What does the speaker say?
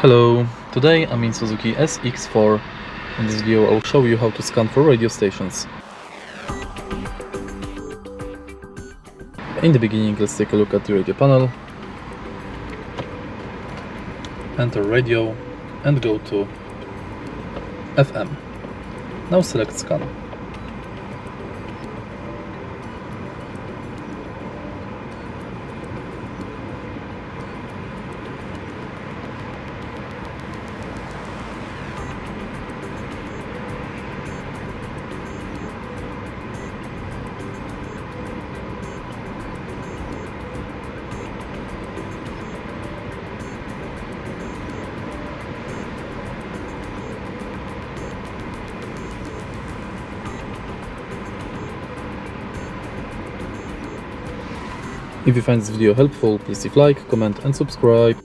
Hello, today I'm in Suzuki SX4. In this video I'll show you how to scan for radio stations. In the beginning, let's take a look at the radio panel. Enter radio and go to FM. Now select scan. If you find this video helpful, please leave like, comment and subscribe.